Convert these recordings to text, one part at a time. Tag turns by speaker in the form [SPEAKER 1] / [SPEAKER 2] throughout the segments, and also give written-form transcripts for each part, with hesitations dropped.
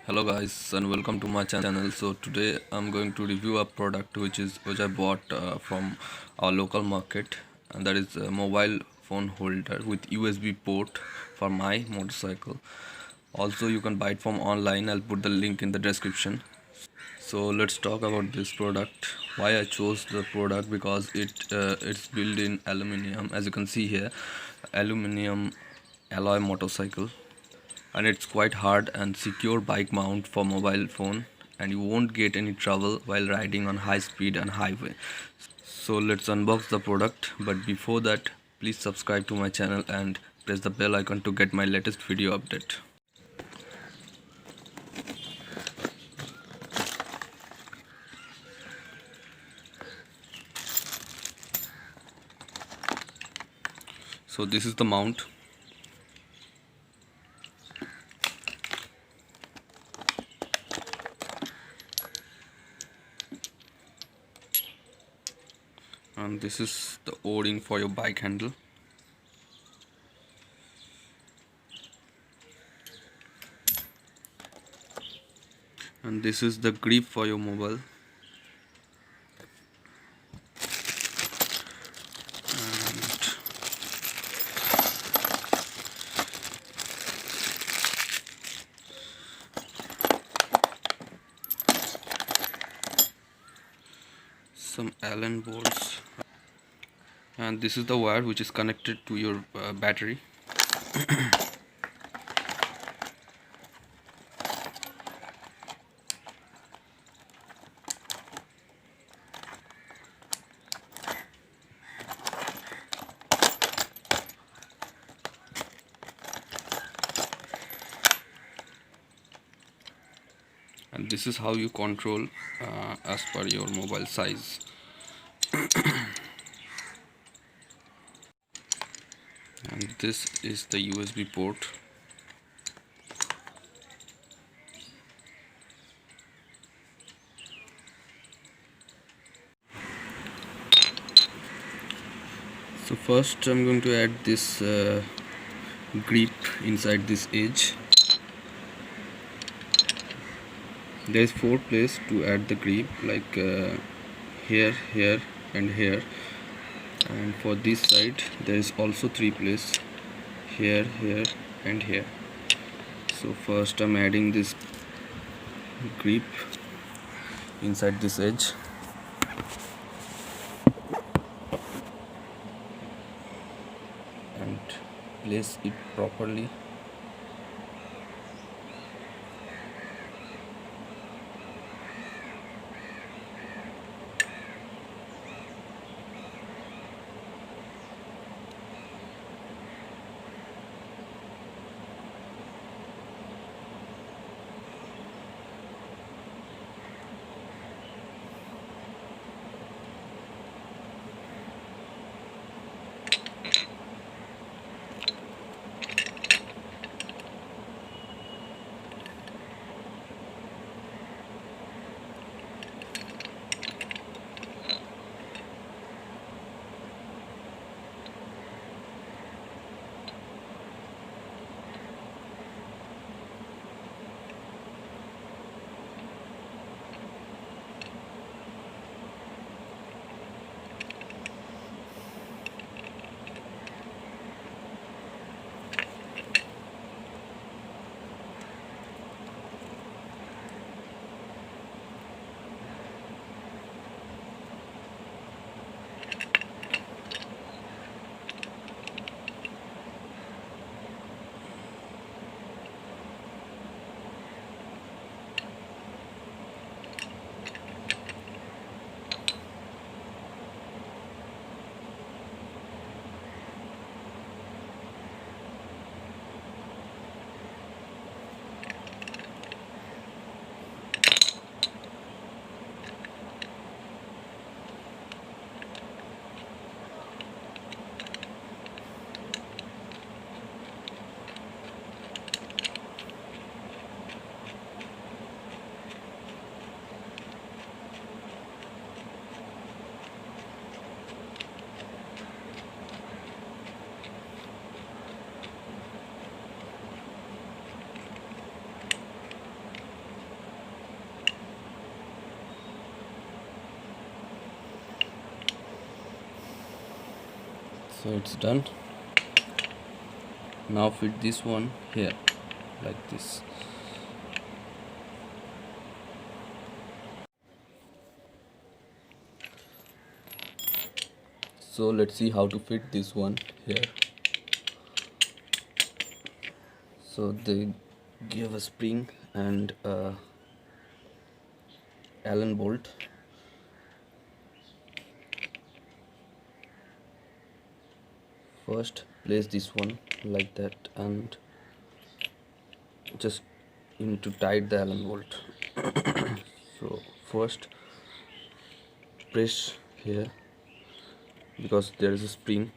[SPEAKER 1] Hello guys and welcome to my channel. So today I'm going to review a product which I bought from our local market, and that is a mobile phone holder with USB port for my motorcycle. Also you can buy it from online. I'll put the link in the description. So let's talk about this product. Why I chose the product, because it's built in aluminium, as you can see here, aluminium alloy motorcycle, and it's quite hard and secure bike mount for mobile phone, and you won't get any trouble while riding on high speed and highway. So let's unbox the product, but before that please subscribe to my channel and press the bell icon to get my latest video update. So this is the mount, and this is the o-ring for your bike handle, and this is the grip for your mobile, and some allen bolts, and this is the wire which is connected to your battery. And this is how you control as per your mobile size. And this is the USB port. So first I'm going to add this grip inside this edge. There is 4 places to add the grip, like here, here and here, and for this side there is also 3 places, here, here and here. So first I'm adding this grip inside this edge, and place it properly. So it's done. Now fit this one here like this. So let's see how to fit this one here. So they give a spring and a Allen bolt. First place this one like that and just you need to tight the Allen bolt. So first press here because there is a spring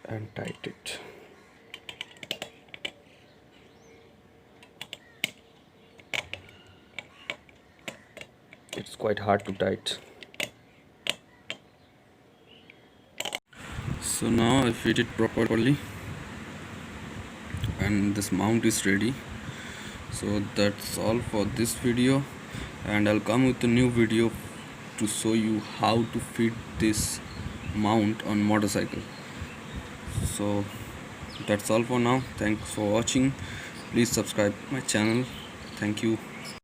[SPEAKER 1] and tight it. It's quite hard to tight. So now I fit it properly and this mount is ready. So that's all for this video, and I'll come with a new video to show you how to fit this mount on motorcycle. So that's all for now. Thanks for watching. Please subscribe my channel. Thank you.